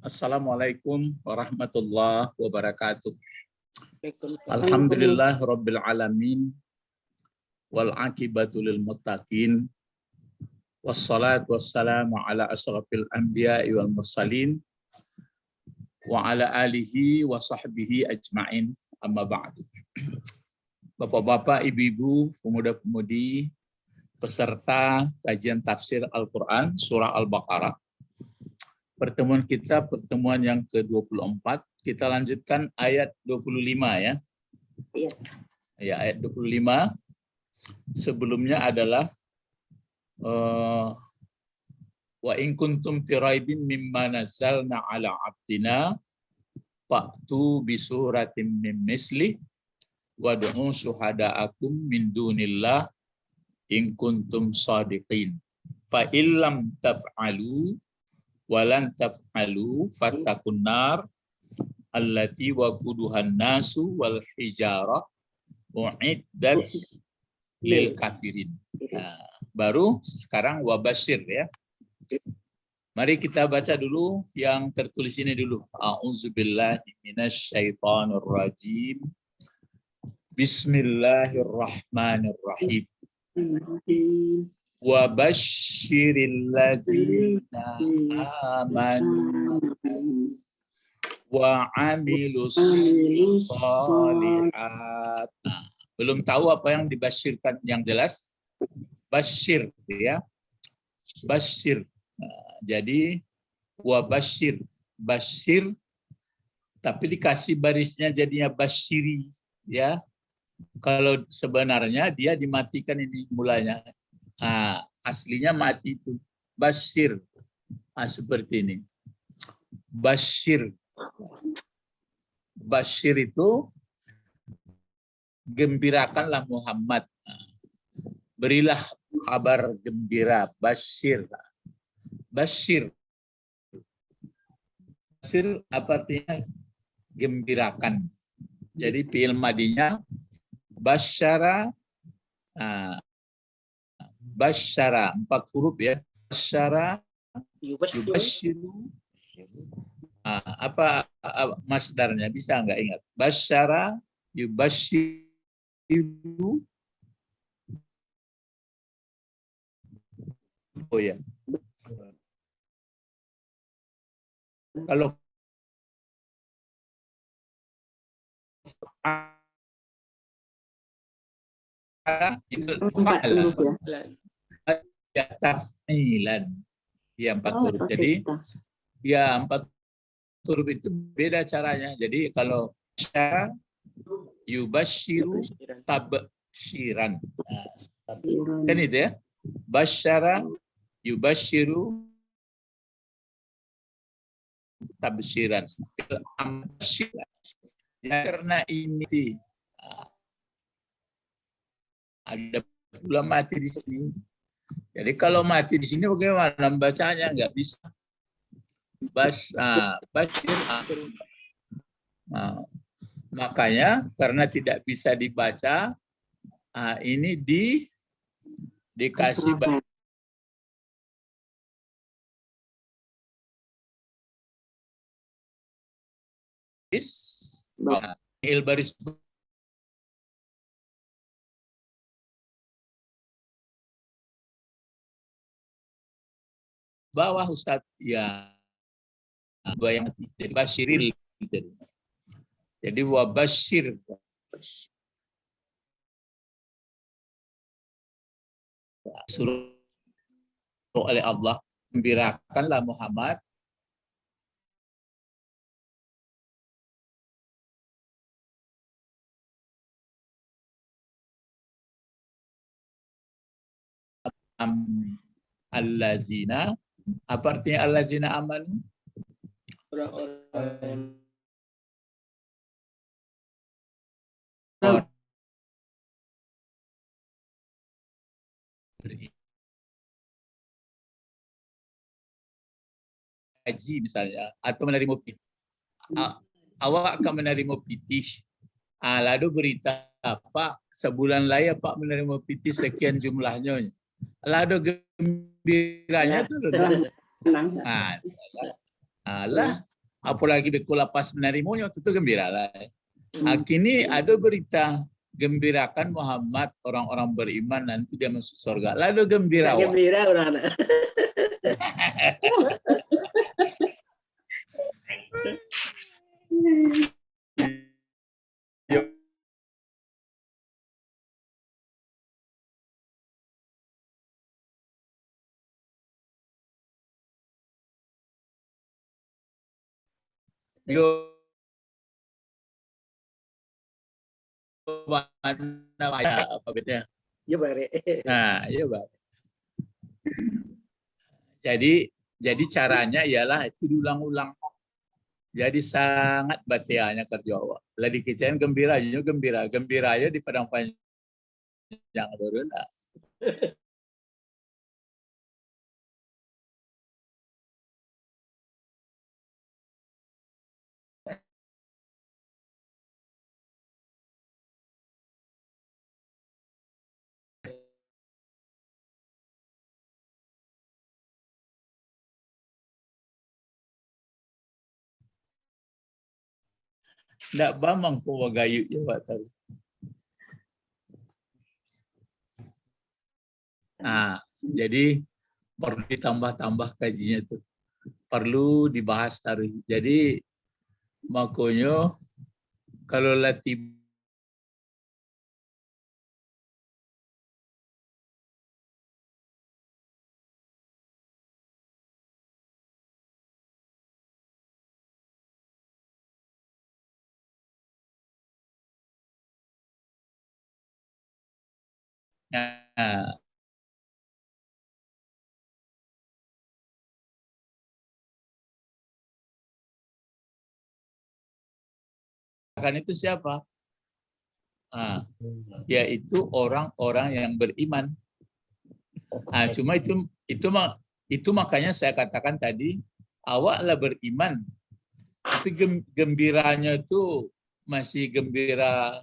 Assalamualaikum warahmatullahi wabarakatuh. Alhamdulillah rabbil alamin wal aqibatu lil muttaqin wassalatu wassalamu ala asyrafil anbiya'i wal mursalin wa ala alihi wa sahbihi ajma'in, amma ba'du. Bapak-bapak, ibu-ibu, pemuda-pemudi, peserta kajian tafsir Al-Quran Surah Al-Baqarah. Pertemuan kita pertemuan yang ke-24. Kita lanjutkan ayat 25 ya. Iya. Ya, ayat 25. Sebelumnya adalah wa in kuntum fi raibin mimma nazzalna ala abdina fa'tu bi suratin min misli wad'u syuhada'akum min dunillah in kuntum shadiqin fa illam taf'alu walan taf'alu fattaqun nar allati waquduhan nasu wal hijarah uiddat lil kafirin. Nah, baru sekarang wabasyir ya. Mari kita baca dulu yang tertulis ini dulu. A'udzubillahi minasyaitonir rajim. Bismillahirrahmanirrahim. Wa basyiril ladzina amanu wa amilus shalihat. Nah, belum tahu apa yang dibasyirkan yang jelas? Basyir ya. Basyir. Nah, jadi wa basyir, basyir tapi dikasih barisnya jadinya basyiri ya. Kalau sebenarnya dia dimatikan ini mulanya. Nah, aslinya mati itu basyir. Nah, seperti ini. Basyir. Basyir itu gembirakanlah Muhammad. Nah, berilah kabar gembira. Basyir. Basyir. Basyir apa artinya? Gembirakan. Jadi fi'il madinya basyara. Nah, basyara 4 huruf ya. Basyara yubasyiru. Apa masdarnya bisa nggak ingat? Basyara yubasyiru. Oh ya. Kalau itu taf'ilan. Ya 4 huruf. Jadi ya 4 huruf itu beda caranya. Jadi kalau syara yubasyiru tabsyiran. Kan itu ya. Basyara yubasyiru tabsyiran. Karena ini ada pula mati di sini. Jadi kalau mati di sini bagaimana bacanya? Nggak bisa. Basyir. Nah, makanya karena tidak bisa dibaca, ini dikasih baris. Baris bawah Ustaz ya. Dua yang jadi basyiril. Jadi wabasyir. Suruh oleh Allah, gembirakanlah Muhammad allazina. Apa artinya allazina amanu? Orang-orang haji misalnya atau menerima pitih. Awak akan menerima pitih. Lalu berita Pak sebulan lagi Pak menerima pitih sekian jumlahnya. Lalu gembiranya itu Alah, apalagi bekul lapas menerimanya, tentu gembira lah. Kini ada berita, gembirakan Muhammad, orang-orang beriman nanti dia masuk surga. Lalu gembira. Gembira orang. Yo, mana apa bedanya? Ya bare. Nah, iya Pak. Jadi caranya ialah itu diulang-ulang. Jadi sangat batiannya kerja awak. Lah dikecewain gembira, gembira aja di padang panjang turun. Ndak bamang ko wagayu ya Pak tadi. Nah, jadi perlu ditambah-tambah kajinya tuh. Perlu dibahas taruh. Jadi makanya kalau latih nah, kan itu siapa? Nah, yaitu orang-orang yang beriman. Nah, cuma itu makanya saya katakan tadi awaklah beriman, tapi gembiranya itu masih gembira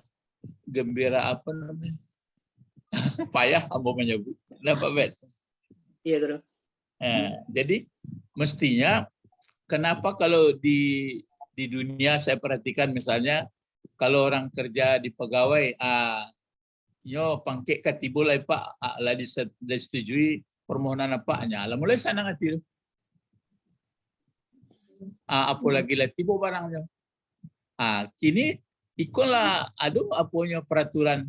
apa namanya? Payah ambo menyebut. Kenapa Bet? Iya, Guru. Jadi mestinya kenapa kalau di dunia saya perhatikan misalnya kalau orang kerja di pegawai, yo pangke katibo lah Pak, lah disetujui permohonan apanya, lah mulai sana ngati. Apa lagi lah tibo barangnya. Kini ikulah aduh apunya peraturan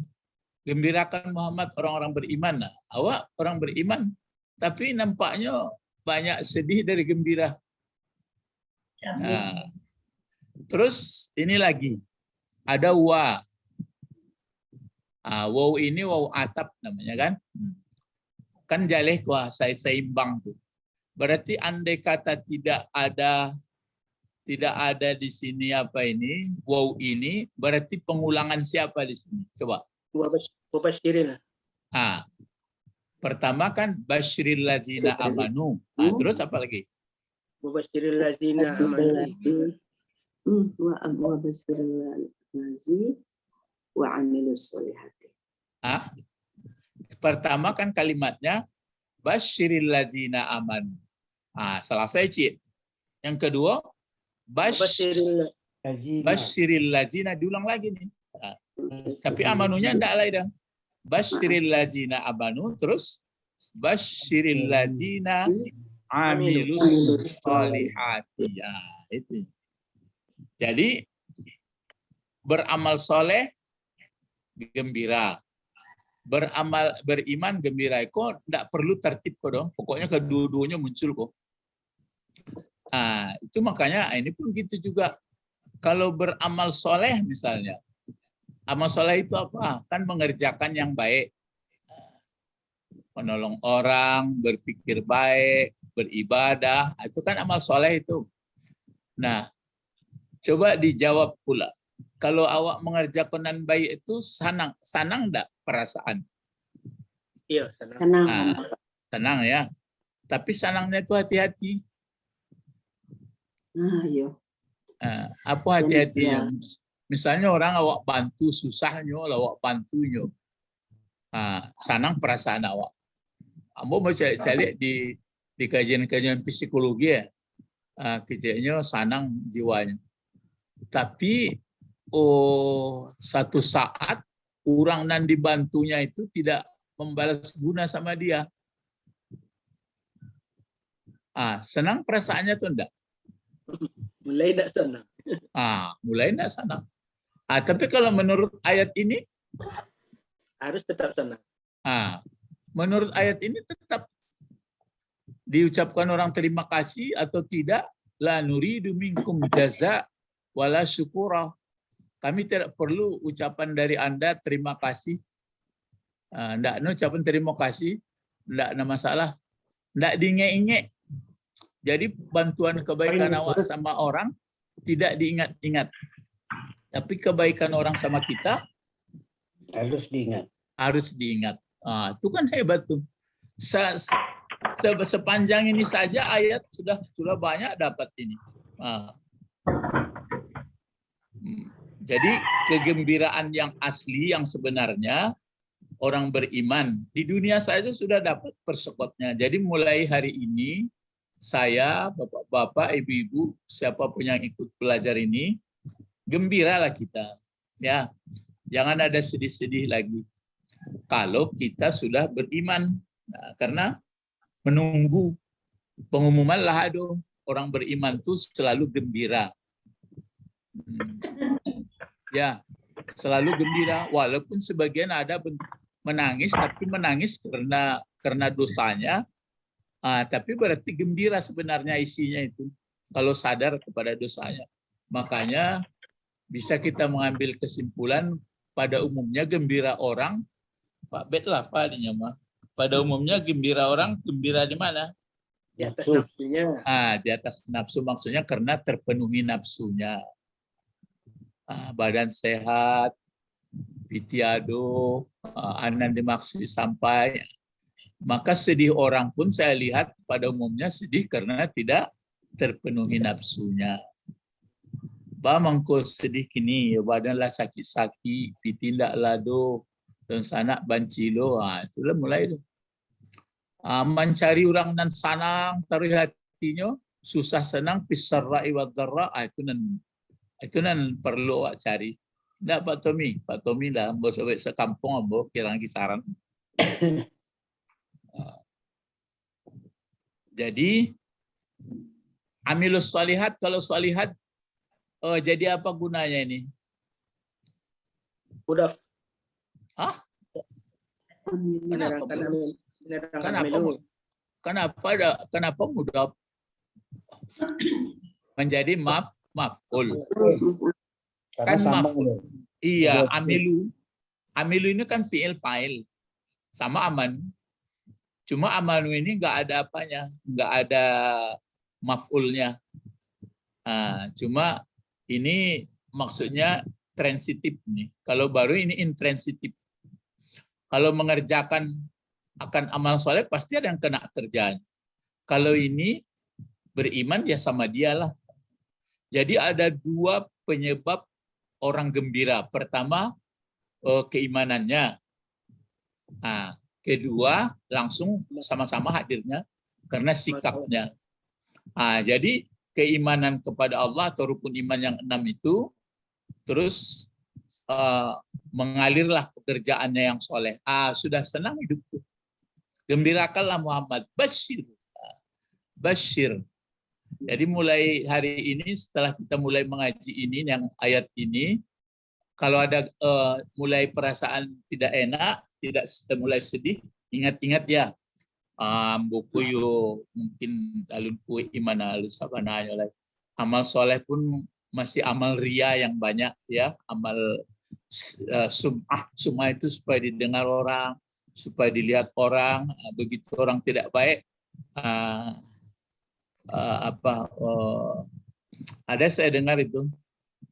gembirakan Muhammad orang-orang beriman. Nah, awak orang beriman, tapi nampaknya banyak sedih dari gembira. Nah, terus ini lagi ada wa. Wow ini wow atap namanya kan? Kan jaleh kuasa seimbang tuh. Berarti andai kata tidak ada di sini apa ini wow ini berarti pengulangan siapa di sini? Coba. Mubasyirin. Pertama kan basyiril ladzina amanu. Terus apa lagi? Mubasyirin ladzina amanu. Wa basyiril ladzina wa amilus solihati. Pertama kan kalimatnya basyiril ladzina amanu. Selesai Cik. Yang kedua basyiril ladzina diulang lagi nih. Tapi amanunya enggak lah dah. Basyiril ladzina amanu terus basyiril ladzina amilus solihati. Itu. Jadi beramal soleh gembira, beriman gembira. Kok tidak perlu tertib kok dong. Pokoknya kedua-duanya muncul kok. Itu makanya ini pun gitu juga. Kalau beramal soleh misalnya, amal soleh itu apa? Kan mengerjakan yang baik, menolong orang, berpikir baik, beribadah, itu kan amal soleh itu. Nah, coba dijawab pula. Kalau awak mengerjakan yang baik itu senang enggak perasaan? Iya, Senang. Senang ya. Tapi senangnya itu hati-hati. Iya. Apa hati-hatinya? Misalnya orang awak bantu susahnya, awak bantunya. Senang perasaan awak. Ambo mau saya lihat di kajian-kajian psikologi ya. kecilnya sanang jiwanya. Tapi satu saat orang nan dibantunya itu tidak membalas guna sama dia. Senang perasaannya tuh enggak? Mulai tidak senang. Mulai enggak senang. Tapi kalau menurut ayat ini Harus tetap senang. menurut ayat ini tetap diucapkan orang terima kasih atau tidak, la nuridu minkum jaza wala syukura. Kami tidak perlu ucapan dari Anda terima kasih. Enggak ucapan terima kasih, enggak ada masalah. Enggak diingat-ingat. Jadi bantuan kebaikan awak sama orang tidak diingat-ingat. Tapi kebaikan orang sama kita Harus diingat. harus diingat. Itu kan hebat tuh. Sepanjang ini saja ayat sudah banyak dapat ini. Jadi kegembiraan yang asli yang sebenarnya orang beriman di dunia saja sudah dapat persekotnya. Jadi mulai hari ini saya, bapak-bapak, ibu-ibu, siapapun yang ikut belajar ini, gembiralah kita. Ya, jangan ada sedih-sedih lagi. Kalau kita sudah beriman, karena menunggu pengumuman lahado, orang beriman itu selalu gembira. Ya, selalu gembira. Walaupun sebagian ada menangis, tapi menangis karena dosanya. Tapi berarti gembira sebenarnya isinya itu. Kalau sadar kepada dosanya. Makanya bisa kita mengambil kesimpulan pada umumnya gembira orang, Pak Bet lah Pak mah. Pada umumnya gembira orang, gembira di mana? Di atas nafsunya. Di atas nafsu, maksudnya karena terpenuhi nafsunya. Badan sehat, pitiado, anan dimaksud sampai. Maka sedih orang pun saya lihat pada umumnya sedih karena tidak terpenuhi nafsunya. Mangko sedih kini, badanlah sakit-sakit, pitindak lado, dan sanak bancilo. Itulah mulai itu. Mencari orang nan sanang, taruh hatinya, susah senang, pisarra'i wa dharra, itu nan perlu awak cari. Tidak Pak Tommy lah, bos awak sekampung, bos kirang kisaran. Jadi amilus salihat, kalau salihat jadi apa gunanya ini? Udah. Kenapa mudah menjadi maf'ul? Kan maf'ul. Iya, amilu. Amilu ini kan fi'il fa'il. Sama aman. Cuma amanu ini nggak ada apanya, nggak ada maf'ulnya. Cuma ini maksudnya transitif nih. Kalau baru ini intransitif. Kalau mengerjakan akan amal soleh pasti ada yang kena kerjaan. Kalau ini beriman ya sama dialah. Jadi ada dua penyebab orang gembira. Pertama keimanannya. Kedua, langsung sama-sama hadirnya karena sikapnya. Jadi keimanan kepada Allah atau rukun iman yang 6 itu, terus mengalirlah pekerjaannya yang soleh. Sudah senang hidupku. Gembirakanlah Muhammad. Bashir. Jadi mulai hari ini, setelah kita mulai mengaji ini, yang ayat ini, kalau ada mulai perasaan tidak enak, tidak mulai sedih, ingat-ingat ya. Buku yo mungkin alun kue imana alun sabananya lah. Amal soleh pun masih amal ria yang banyak ya. Amal sum'ah itu supaya didengar orang, supaya dilihat orang. Begitu orang tidak baik, ada saya dengar itu.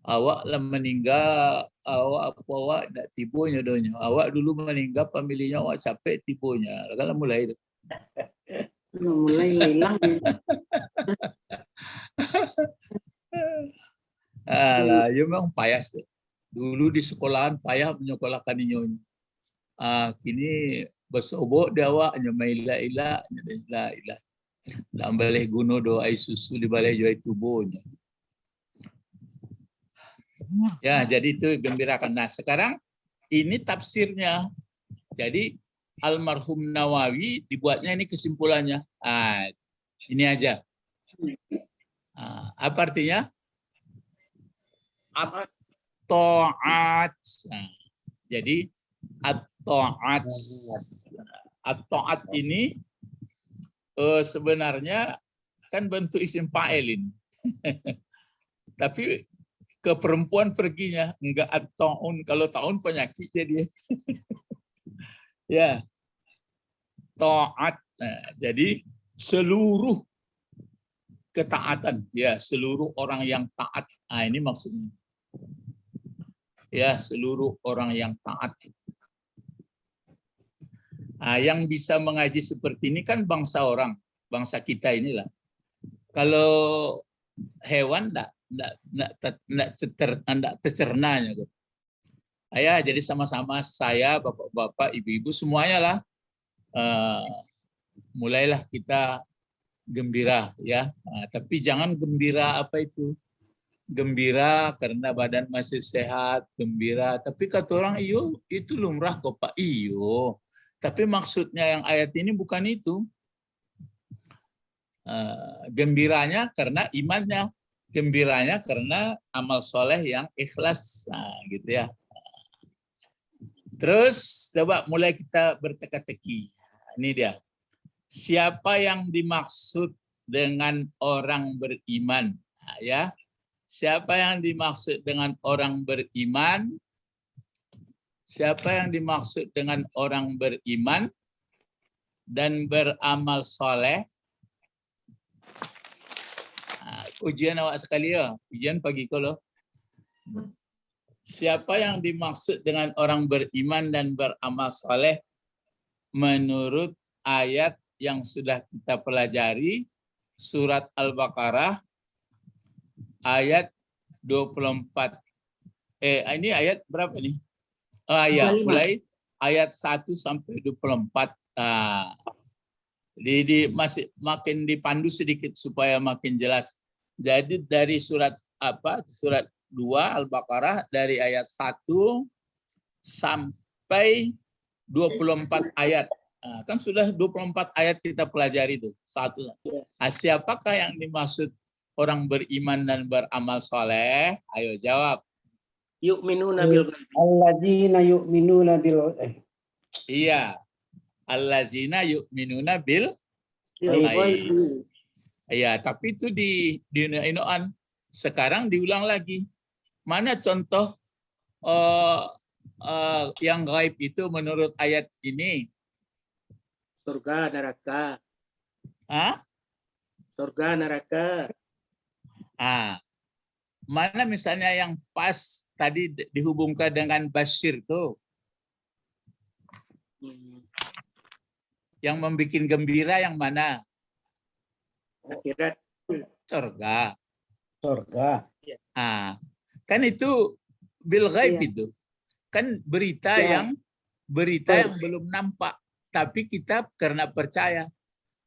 Awak lah meninggal, awak tidak tibunya donya. Awak dulu meninggal, pemilihnya awak capek tibunya. Kalau mulai itu. Mulai hilang. Lah, ya memang payah. Dulu di sekolahan payah menyekolahkan nyonya. Kini bersobok dia awak nyamai ilah. Dalam balai guno do ai susu di balai juai tubuhnya. Ya, jadi itu gembirakan. Nah, sekarang ini tafsirnya. Jadi almarhum Nawawi dibuatnya ini kesimpulannya. Ini aja. Apa artinya? At-ta'at. Jadi at-ta'at. At-ta'at ini sebenarnya kan bentuk isim fa'il ini. Tapi ke perempuan perginya enggak at-ta'un. Kalau ta'un penyakit jadi. Ya. Ta'at. Jadi seluruh ketaatan, ya, seluruh orang yang taat. Ini maksudnya. Ya, seluruh orang yang taat. Yang bisa mengaji seperti ini kan bangsa orang, bangsa kita inilah. Kalau hewan enggak tercernanya. Ya, jadi sama-sama saya, bapak-bapak, ibu-ibu semuanya lah. Mulailah kita gembira, ya. Tapi jangan gembira apa itu? Gembira karena badan masih sehat, gembira. Tapi kata orang, iyo, itu lumrah kok Pak. Iyo. Tapi maksudnya yang ayat ini bukan itu. Gembiranya karena imannya. Gembiranya karena amal soleh yang ikhlas. Gitu ya. Terus coba mulai kita berteka-teki. Ini dia. Siapa yang dimaksud dengan orang beriman? Ya. Siapa yang dimaksud dengan orang beriman? Siapa yang dimaksud dengan orang beriman dan beramal soleh? Ujian awak sekali ya. Ujian pagi kalau. Siapa yang dimaksud dengan orang beriman dan beramal soleh menurut ayat yang sudah kita pelajari, surat Al-Baqarah ayat 24. Ini ayat berapa nih? Ya, mulai ayat 1 sampai 24. Masih makin dipandu sedikit supaya makin jelas. Jadi dari surat Surat 2 Al-Baqarah dari ayat 1 sampai 24 ayat. Kan sudah 24 ayat kita pelajari itu. Satu. Siapakah yang dimaksud orang beriman dan beramal soleh? Ayo jawab. Yu'minuna bil ghaib. Alladzina yu'minuna bil Iya. Allazina yu'minuna bil Ghaib. Iya, tapi itu di Inoan. Sekarang diulang lagi. Mana contoh yang gaib itu menurut ayat ini? Surga, neraka. Surga, neraka. Mana misalnya yang pas tadi dihubungkan dengan Bashir tuh? Yang membuat gembira yang mana? Akhirat. Surga. surga. Kan itu bil ghaib itu. Kan berita yang belum nampak, tapi kita karena percaya.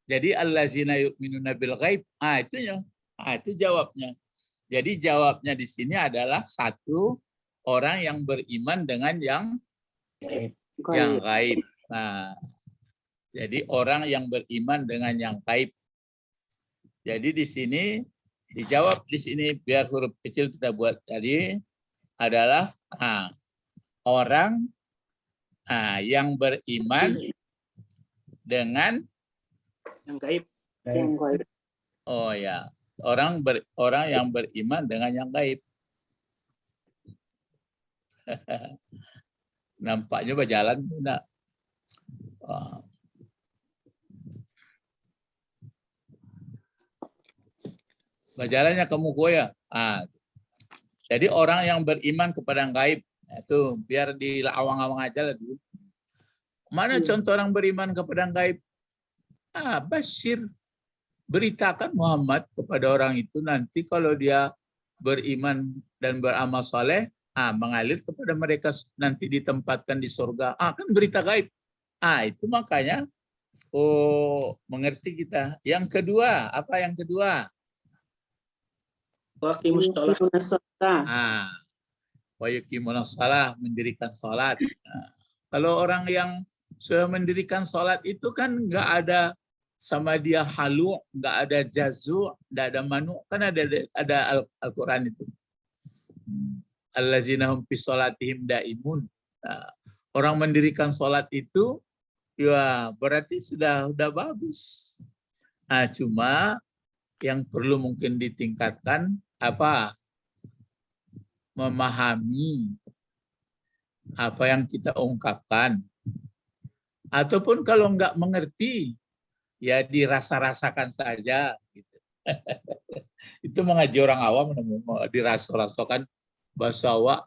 Jadi allazina yu'minuna bil ghaib. Itu jawabnya. Jadi jawabnya di sini adalah satu orang yang beriman dengan yang gaib. Jadi orang yang beriman dengan yang gaib. Jadi di sini dijawab di sini biar huruf kecil kita buat tadi adalah orang yang beriman dengan Yang gaib. Oh ya, orang yang beriman dengan yang gaib. Nampaknya berjalan enggak? Berjalannya kamu goya. Jadi orang yang beriman kepada yang gaib itu biar di awang-awang aja lah dulu. Mana contoh orang beriman kepada yang gaib? Bashir, beritakan Muhammad kepada orang itu nanti kalau dia beriman dan beramal soleh, mengalir kepada mereka nanti ditempatkan di surga. Kan berita gaib. Itu makanya Oh, mengerti kita. Yang kedua, apa yang kedua? Waqimus sholat. Yuqimuna shalah. Wa yuqimuna shalah, mendirikan salat. Nah, kalau orang yang sudah mendirikan salat itu kan nggak ada sama dia halu, nggak ada jazu, nggak ada manu, kan ada Al-Qur'an itu. Allazina hum fi sholatihim daimun. Nah, orang mendirikan salat itu ya berarti sudah bagus. Nah, cuma yang perlu mungkin ditingkatkan apa? Memahami apa yang kita ungkapkan. Ataupun kalau nggak mengerti, ya dirasa-rasakan saja. Gitu. Itu mengaji orang awam, dirasa-rasakan bahasa awak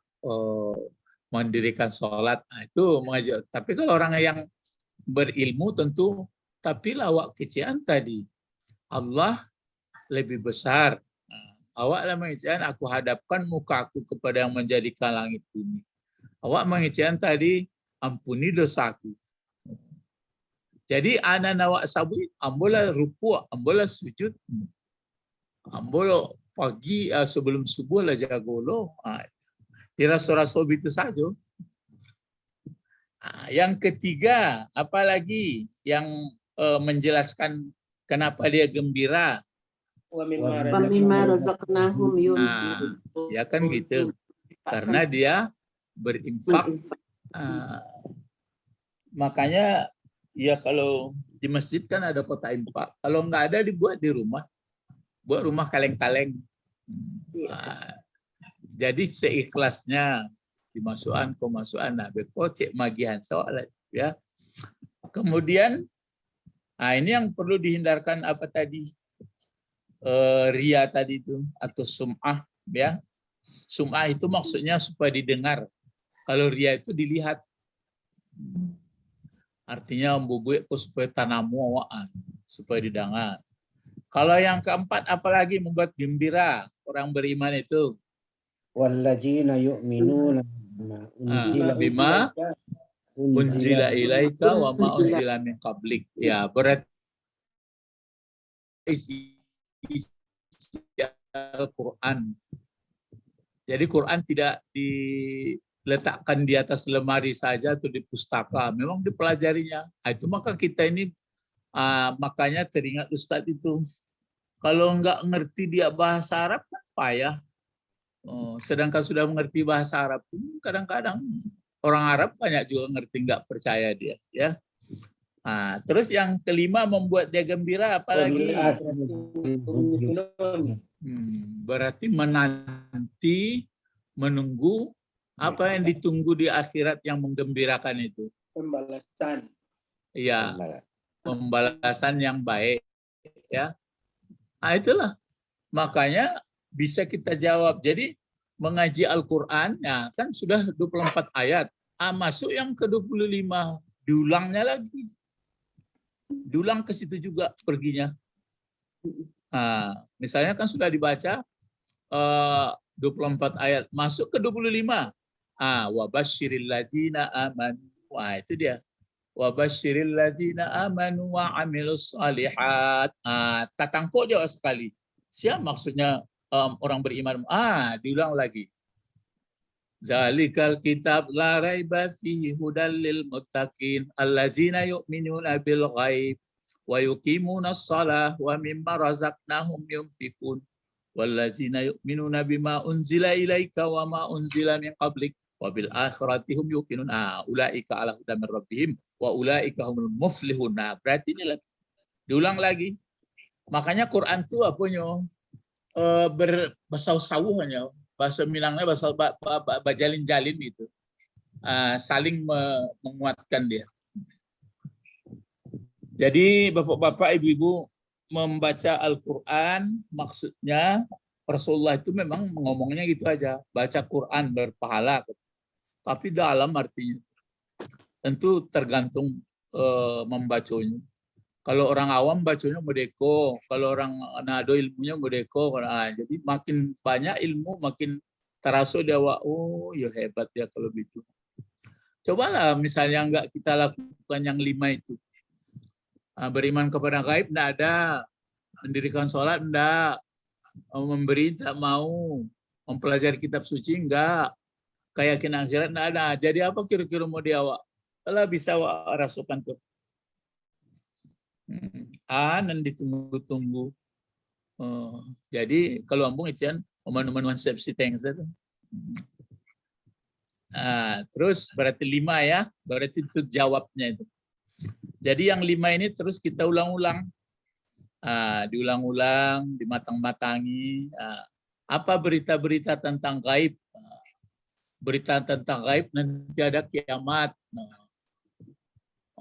mendirikan sholat. Nah, itu mengaji. Tapi kalau orang yang berilmu tentu, tapi lawak kecian tadi. Allah lebih besar. Awak lah mengician, aku hadapkan mukaku kepada yang menjadikan langit bumi. Awak mengician tadi, ampuni dosaku. Jadi ana nawak sabu, ambola ruku', ambola sujud, ambola pagi sebelum subuh lah jagolo. Dirasa-rasa itu saja. Yang ketiga, apalagi yang menjelaskan kenapa dia gembira? Wa Mimma razaqnahum yunfiqun. Ya kan gitu. Karena dia berinfak. Makanya ya kalau di masjid kan ada kota infak. Kalau nggak ada dibuat di rumah. Buat rumah kaleng-kaleng. Jadi seikhlasnya dimasukan kemasukan nah bekocek magihan soal ya. Kemudian ini yang perlu dihindarkan apa tadi? Ria tadi itu atau sum'ah ya. Sum'ah itu maksudnya supaya didengar. Kalau ria itu dilihat. Artinya membubuh supaya tanamu supaya didengar. Kalau yang keempat apalagi membuat gembira orang beriman itu? Walladzina yu'minuna bima unzila ilaika wa ma unzila min qablik. Ya, berarti isi Al-Quran. Jadi Quran tidak diletakkan di atas lemari saja atau di pustaka, memang dipelajarinya. Itu maka kita ini makanya teringat Ustadz itu. Kalau nggak ngerti dia bahasa Arab kan payah. Sedangkan sudah mengerti bahasa Arab pun kadang-kadang orang Arab banyak juga ngerti nggak percaya dia. Ya. Terus yang kelima membuat dia gembira apalagi? Berarti menanti, menunggu apa yang ditunggu di akhirat yang menggembirakan itu. Pembalasan. Iya, pembalasan yang baik. Ya, itulah makanya bisa kita jawab. Jadi mengaji Al-Quran, ya kan sudah 24 ayat. Masuk yang ke-25, diulangnya lagi. Diulang ke situ juga perginya. Misalnya kan sudah dibaca 24 ayat, masuk ke 25. Wabasyiril ladzina amanu. Itu dia. Wabasyiril ladzina amanu wa amilus shalihat. Tatangkok jauh sekali. Siapa maksudnya orang beriman? Diulang lagi. Zalikal kitab la raiba fihi hudal lil muttaqin allazina yu'minuna bil ghaib wa yuqimuna shalah wa mimma razaqnahum yunfiqun wallazina yu'minuna bima unzila ilaika wa ma unzila min qablik wa bil akhirati hum yuqinun. Ulaika ala hudan min rabbihim wa ulaika humul muflihun. Berarti ini lagi. Diulang lagi. Makanya Quran itu apanya berbasau-sauhnya. Bahasa Minangnya bahasa bajalin-jalin itu. Saling menguatkan dia. Jadi Bapak-bapak, Ibu-ibu membaca Al-Quran maksudnya Rasulullah itu memang ngomongnya gitu aja. Baca Quran berpahala. Tapi dalam artinya tentu tergantung membacanya. Kalau orang awam bacanya modeko, kalau orang nado ilmunya modeko. Jadi makin banyak ilmu, makin terasa dia, ya hebat ya kalau gitu. Cobalah misalnya enggak kita lakukan yang 5 itu. Beriman kepada gaib enggak ada. Mendirikan sholat enggak. Memberi enggak mau. Mempelajari kitab suci enggak. Keyakinan akhirat enggak ada. Jadi apa kira-kira mau dia awak? Kalau bisa awak rasukan tuh. Nan ditunggu-tunggu. Jadi kalau ambung itu kan oman-oman sepsi thanks itu. Terus berarti 5 ya, berarti itu jawabnya itu. Jadi yang 5 ini terus kita ulang-ulang, diulang-ulang, dimatang-matangi. Apa berita-berita tentang gaib? Berita tentang gaib nanti ada kiamat.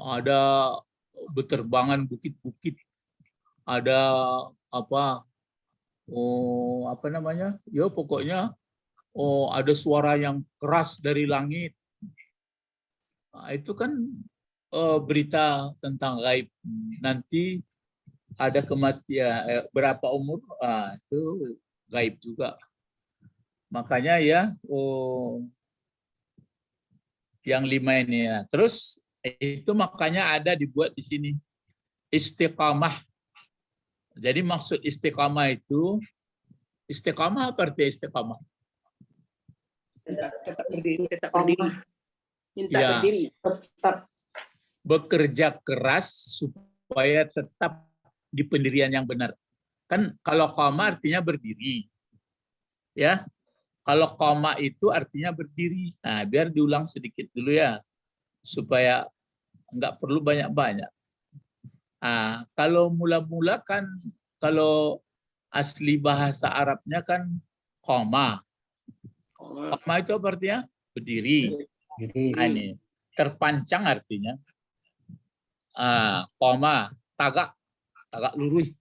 Ada beterbangan bukit-bukit, ada apa? Apa namanya? Ya pokoknya ada suara yang keras dari langit. Itu kan berita tentang gaib. Nanti ada kematian, berapa umur, itu gaib juga. Makanya ya, yang 5 ini ya. Terus itu makanya ada dibuat di sini istiqamah. Jadi maksud istiqamah itu, istiqamah apa arti istiqamah? Tetap berdiri, tetap berdiri. Minta Ya. berdiri. Tetap. Bekerja keras supaya tetap di pendirian yang benar. Kan kalau qama artinya berdiri. Ya. Kalau qama itu artinya berdiri. Nah, biar diulang sedikit dulu ya. Supaya enggak perlu banyak-banyak. Kalau mula-mula kan, kalau asli bahasa Arabnya kan qama. Qama itu apa artinya? Berdiri. Ini terpancang artinya. Qama, tagak lurus.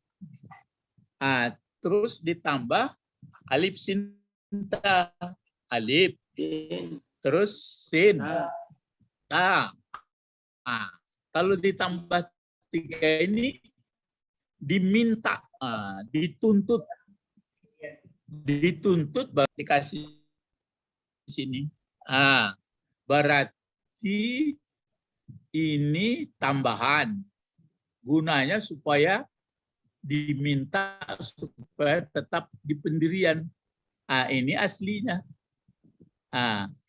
Terus ditambah alif sin ta, alif, terus sin ta. Kalau ditambah 3 ini diminta, dituntut baru dikasih di sini. Berarti ini tambahan, gunanya supaya diminta supaya tetap di pendirian. Ini aslinya.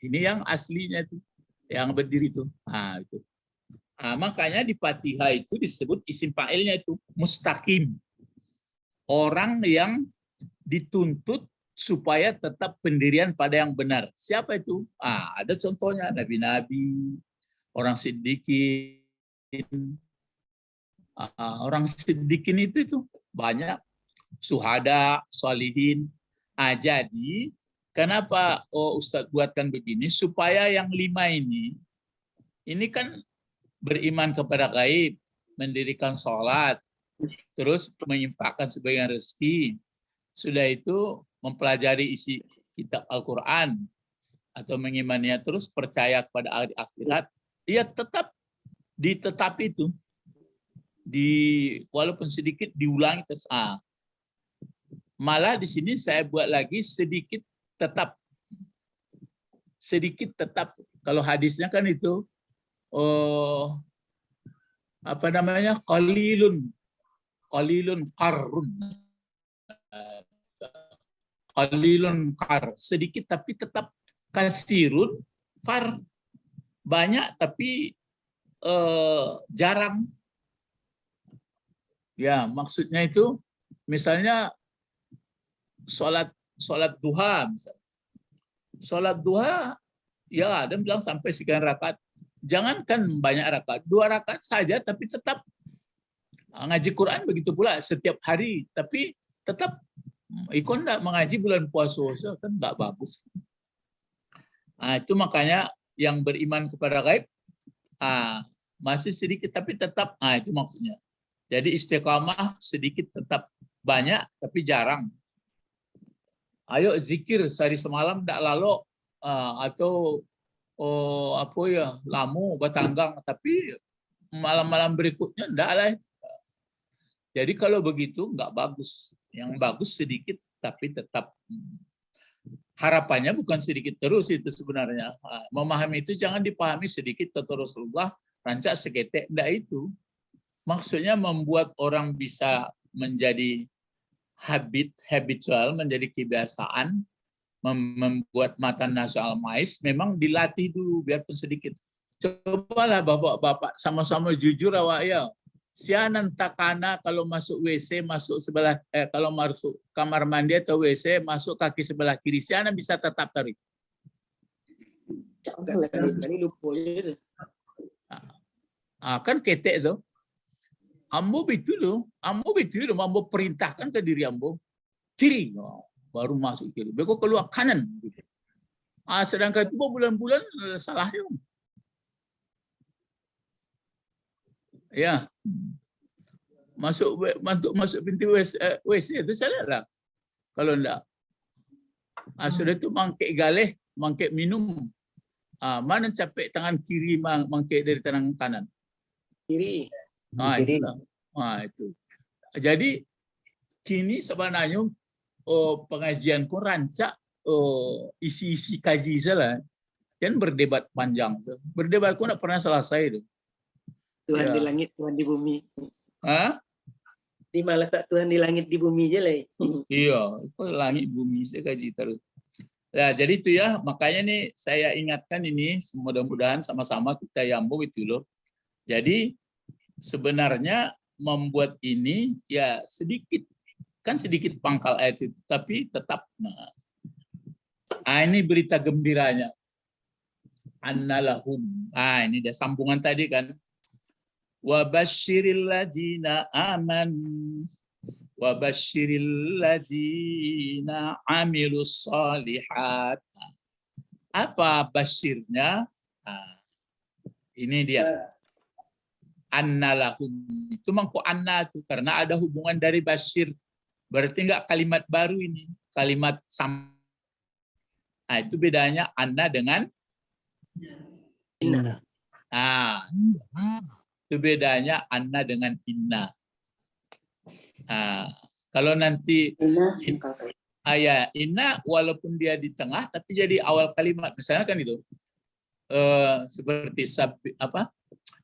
Ini yang aslinya itu, yang berdiri itu. Itu. Makanya di Fatihah itu disebut isim fa'ilnya itu mustaqim. Orang yang dituntut supaya tetap pendirian pada yang benar. Siapa itu? Ada contohnya nabi-nabi, orang siddiqin. Orang siddiqin itu banyak, suhada, sholihin. Jadi kenapa Ustadz buatkan begini? Supaya yang 5 ini kan beriman kepada gaib, mendirikan sholat, terus menginfakkan sebagian rezeki. Sudah itu mempelajari isi kitab Al-Quran atau mengimaninya, terus percaya kepada hari akhirat, dia tetap ditetapi itu. Walaupun sedikit diulangi terus. Malah di sini saya buat lagi sedikit tetap. Sedikit tetap. Kalau hadisnya kan itu apa namanya? Qalilun qarrun. Qalilun qar, sedikit tapi tetap, kasirun qar, banyak tapi jarang. Ya, maksudnya itu misalnya sholat duha misalnya. Sholat duha ya ada bilang sampai sekian rakaat. Jangankan banyak rakaat, 2 rakaat saja tapi tetap ngaji Quran begitu pula setiap hari, tapi tetap ikon enggak mengaji bulan puasa kan enggak bagus. Itu makanya yang beriman kepada gaib masih sedikit tapi tetap, itu maksudnya. Jadi istiqamah sedikit tetap, banyak tapi jarang. Ayo zikir sehari semalam enggak lalu atau apa ya, lamu batanggang, tapi malam-malam berikutnya enggak lah. Jadi kalau begitu enggak bagus. Yang bagus sedikit tapi tetap. Harapannya bukan sedikit terus itu sebenarnya. Memahami itu jangan dipahami sedikit kata Rasulullah, rancak seketek, enggak itu. maksudnya membuat orang bisa menjadi habitual, menjadi kebiasaan, membuat matan nasional mais, memang dilatih dulu biarpun sedikit. Cobalah bapak-bapak sama-sama jujur awak ya. Sianan takana kalau masuk WC masuk sebelah kalau masuk kamar mandi atau WC masuk kaki sebelah kiri. Sianan bisa tetap tarik. Kali lupa je tu. Kan ketek tu. Ambo betul ambo perintahkan ke diri ambo kiri. Baru masuk kiri. Beko keluar kanan. Sedangkan itu bulan-bulan salahnya. Ya, masuk pintu WC itu salah lah. Kalau enggak, sudah itu mangkek galeh, mangkek minum. Mana capek tangan kiri mangkek dari tangan kanan? Kiri. Itulah. Itu. Jadi kini sebenarnya pengajian ku rancak isi-isi kaji salah. Dan berdebat panjang. Berdebat ku enggak pernah selesai itu. Tuhan Ya. di langit, Tuhan di bumi. Di malah tak Tuhan di langit di bumi je lah. Iya, itu langit bumi saya kaji terus. Nah, jadi itu ya, makanya nih saya ingatkan ini, mudah-mudahan sama-sama kita yambo itu loh. Jadi sebenarnya membuat ini ya sedikit, kan sedikit pangkal ayat itu, tapi tetap. Ini berita gembiranya. Annalahum. Ini dia sambungan tadi kan. Wabasyiril ladzina amanu wabasyiril ladzina amilus shalihat. Apa basyirnya? Ini dia. Annalahum. Itu mangko anna itu karena ada hubungan dari basyir. Berarti enggak kalimat baru ini, kalimat itu bedanya anna dengan Inna. Itu bedanya anna dengan inna. Kalau nanti inna walaupun dia di tengah tapi jadi awal kalimat. Misalnya kan itu seperti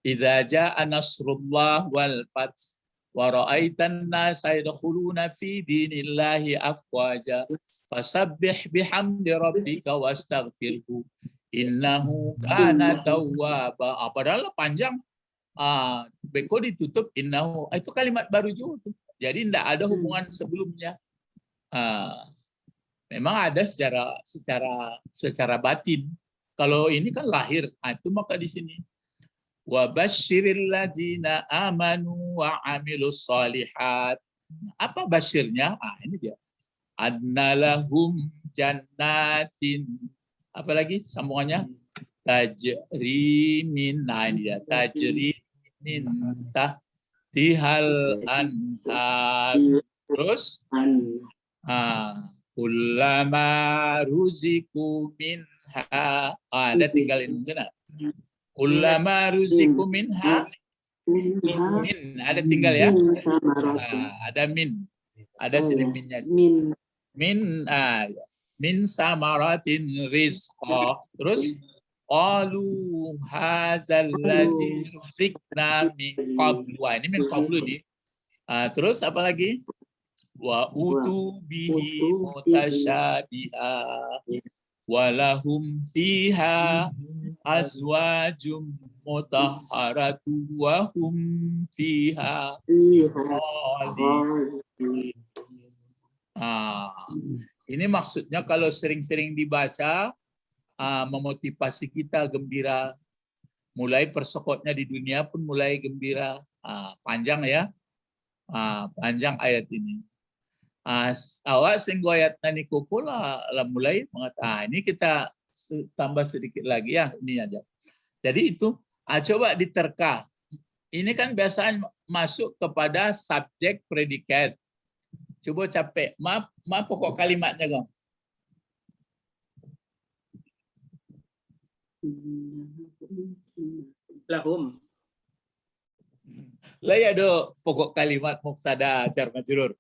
idza jaa nasrullah wal fath wa ra'aitan nasa yadkhuluna fi dinillahi afwaja fasabbih bihamdi rabbika wastaghfirhu innahu kana tawwaba. Padahal panjang. Beko ditutup innahu. Itu kalimat baru juga tuh. Jadi tidak ada hubungan sebelumnya. Memang ada secara batin. Kalau ini kan lahir. Itu maka di sini. Wa basyiril ladzina amanu wa amilus shalihat. Apa basyirnya? Ini dia. Annalahum jannatin. Apa lagi sambungannya? Tajri min. Ini dia. Tajri min tahtihal anhar. Terus kullama ruziku minha. Ada tinggalin mungkin. Kullama ruziku minha. Min. Ada tinggal ya. Ada min. Ada seliminnya. Min samaratin rizqa. Terus qalu hadzal ladzi ruzikna min qablu. Ini min qablu nih. Terus apa lagi? Wa utu bihi mutasyabiha walahum fiha azwajum mutahharatu wa hum fiha khalidun. Ini maksudnya kalau sering-sering dibaca memotivasi kita gembira. Mulai persokotnya di dunia pun mulai gembira. Panjang ya. Panjang ayat ini. Awak singgo ayat nani kukula mulai mengatakan ini kita tambah sedikit lagi ya, ini aja. Jadi itu coba diterka. Ini kan biasanya masuk kepada subjek predikat. Coba capek. Maaf pokok kalimatnya Gong. Lahum. Lah ya do pokok kalimat mubtada jar majrur.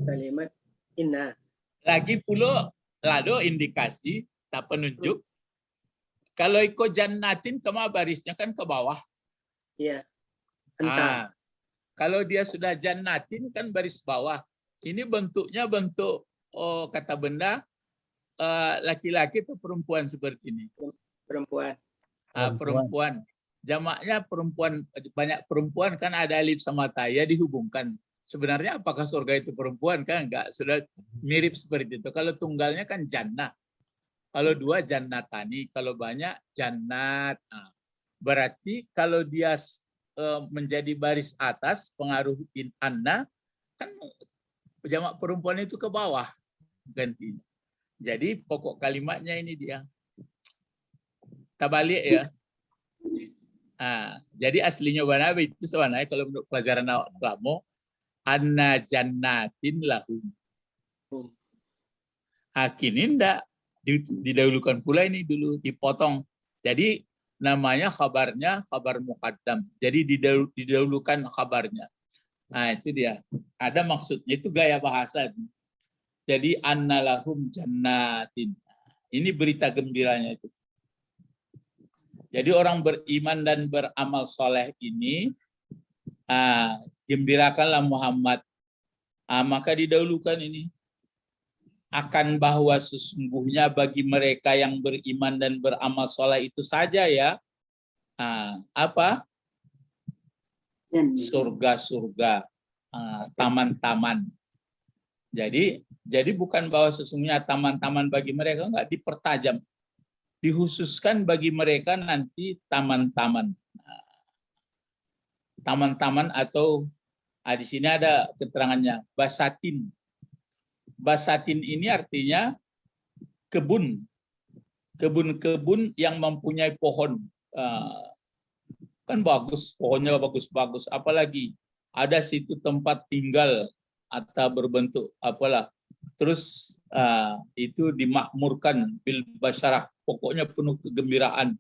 Kalimat inna. Lagi pula Lado indikasi, tak penunjuk. Kalau ikut jannatin, kemana barisnya kan ke bawah. Iya. Entah. Kalau dia sudah jannatin kan baris bawah. Ini bentuknya bentuk kata benda laki-laki atau perempuan seperti ini. Perempuan. Perempuan. Jamaknya perempuan, banyak perempuan kan ada alif sama ta ya dihubungkan. Sebenarnya apakah surga itu perempuan kan enggak, sudah mirip seperti itu. Kalau tunggalnya kan jannah. Kalau dua jannatani, kalau banyak jannat. Nah, berarti kalau dia menjadi baris atas pengaruh in anna kan jamak perempuan itu ke bawah gantinya. Jadi pokok kalimatnya ini dia. Tabalik ya. Jadi aslinya Banabi itu sebenarnya kalau menurut pelajaran kamu anna jannatin lahum. Kini enggak didahulukan pula ini dulu dipotong. Jadi namanya khabarnya khabar muqaddam. Jadi didahulukan khabarnya. Nah, itu dia. Ada maksudnya itu gaya bahasa. Jadi annalahum jannatin. Ini berita gembiranya itu. Jadi orang beriman dan beramal soleh ini gembirakanlah Muhammad. Maka didahulukan ini. Akan bahwa sesungguhnya bagi mereka yang beriman dan beramal soleh itu saja ya. Apa? Surga-surga, taman-taman. Jadi bukan bahwa sesungguhnya taman-taman bagi mereka, enggak, dipertajam. Dihususkan bagi mereka nanti taman-taman. Taman-taman atau di sini ada keterangannya basatin. Basatin ini artinya kebun. Kebun-kebun yang mempunyai pohon. Kan bagus, pohonnya bagus-bagus. Apalagi ada situ tempat tinggal atau berbentuk apalah. Terus itu dimakmurkan bil basyarah. Pokoknya penuh kegembiraan.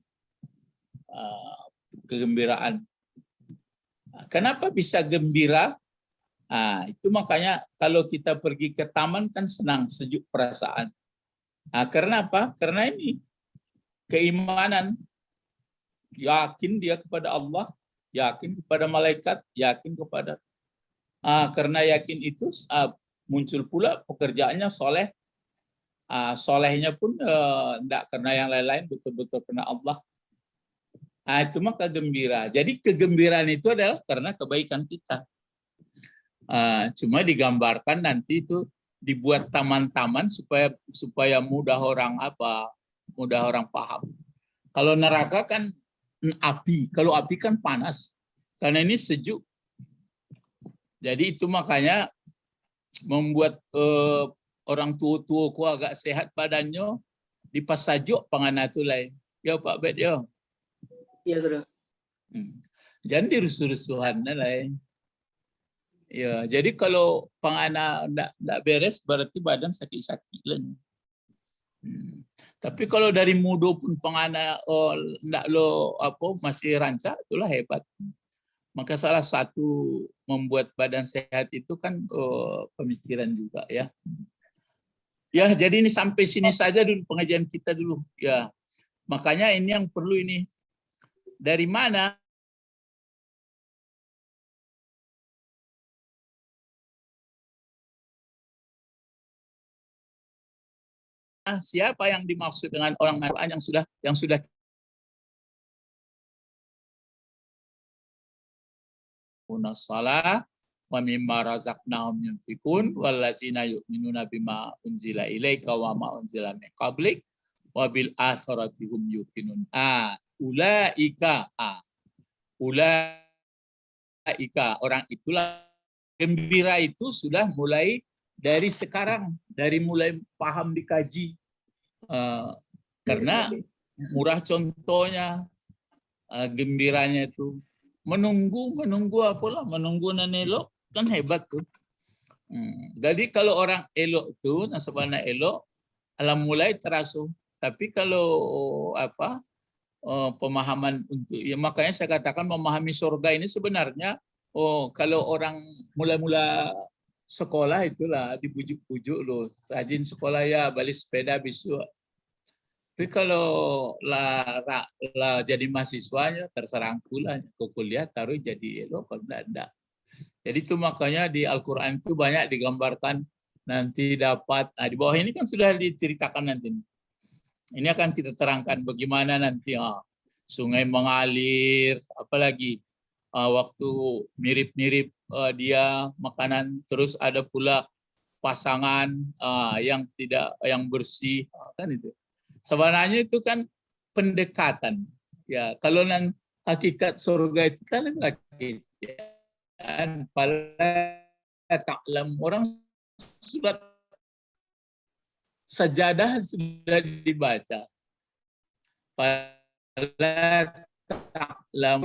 Kegembiraan. Kenapa bisa gembira? Itu makanya kalau kita pergi ke taman kan senang, sejuk perasaan. Karena apa? Karena ini keimanan. Yakin dia kepada Allah, yakin kepada malaikat, yakin kepada karena yakin itu muncul pula pekerjaannya soleh. Solehnya pun tidak karena yang lain-lain, betul-betul karena Allah. Itu maka gembira. Jadi kegembiraan itu adalah karena kebaikan kita. Cuma digambarkan nanti itu dibuat taman-taman supaya mudah orang paham. Kalau neraka kan api, kalau api kan panas, karena ini sejuk. Jadi itu makanya membuat orang tua-tua ku agak sehat badannya dipasajuk panganatulai. Ya Pak Bet ya. Iya, Guru. Jangan dirusuh-rusuhan lain. Ya, jadi kalau pangana enggak beres berarti badan sakit-sakit lah. Tapi kalau dari mudo pun pangana enggak masih rancak, itulah hebat. Maka salah satu membuat badan sehat itu kan pemikiran juga ya. Ya, jadi ini sampai sini saja dulu pengajian kita dulu ya. Makanya ini yang perlu ini. Dari mana siapa yang dimaksud dengan orang Al-Quran yang sudah munasalah wa mimma razaqnahum yunfikun wallazina yu'minuna bima unzila ilaika wa ma unzila min qablik wa bil akhirati hum yuqinun. Ulaika orang itulah gembira itu sudah mulai dari sekarang, dari mulai paham dikaji. Karena murah contohnya gembiranya itu menunggu nanelok kan hebat tuh. Jadi kalau orang elok tuh nasabana elok alam mulai terasa. Tapi kalau pemahaman untuk ya makanya saya katakan memahami surga ini sebenarnya kalau orang mula-mula sekolah itulah dibujuk-bujuk loh, rajin sekolah ya, balik sepeda besok. Tapi kalau lah jadi mahasiswanya terserah pula ke kuliah taruh jadi lo kalau enggak. Jadi itu makanya di Al-Qur'an itu banyak digambarkan nanti dapat di bawah ini kan sudah diceritakan nanti. Ini akan kita terangkan bagaimana nanti sungai mengalir, apalagi waktu mirip-mirip dia makanan, terus ada pula pasangan yang bersih kan itu. Sebenarnya itu kan pendekatan. Ya, kalau hakikat surga itu kan lagi ta'lam, orang surat sajadah sudah dibaca. Fala ta'lam,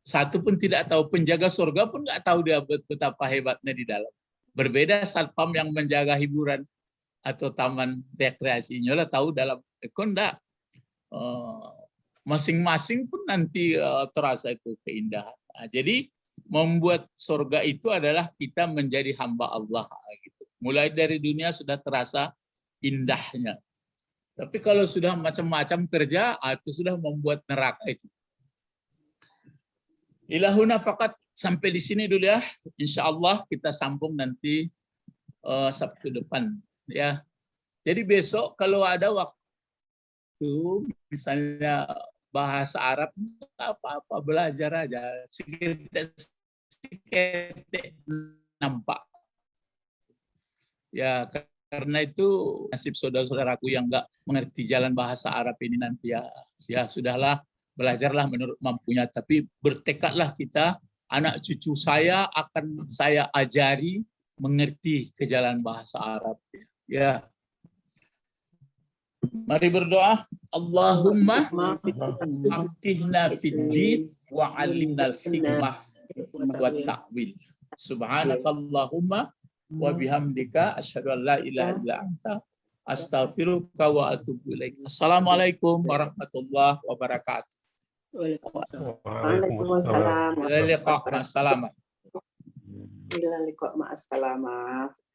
satu pun tidak tahu, penjaga surga pun nggak tahu dia betapa hebatnya di dalam. Berbeda satpam yang menjaga hiburan atau taman rekreasinya lah tahu dalam enggak. Masing-masing pun nanti terasa itu keindahan. Jadi membuat surga itu adalah kita menjadi hamba Allah gitu. Mulai dari dunia sudah terasa indahnya. Tapi kalau sudah macam-macam kerja, itu sudah membuat neraka itu. Ilahuna fakat sampai di sini dulu ya. Insya Allah kita sambung nanti Sabtu depan ya. Jadi besok kalau ada waktu misalnya bahasa Arab apa-apa belajar aja sedikit nampak. Ya karena itu nasib saudara-saudaraku yang nggak mengerti jalan bahasa Arab ini nanti ya sudahlah, belajarlah menurut mampunya, tapi bertekadlah kita, anak cucu saya akan saya ajari mengerti ke jalan bahasa Arab. Ya. Mari berdoa. Allahumma faqihna fid-din wa 'allimnal hikmah wa ta'wil. Subhanakallahumma wa bihamdika asyhadu an la ilaha illa anta astaghfiruka wa atubu ilaik. Assalamualaikum warahmatullahi wabarakatuh. Waalaikumsalam. Ila liqa, ma'assalamah. Ila liqa, ma'assalamah.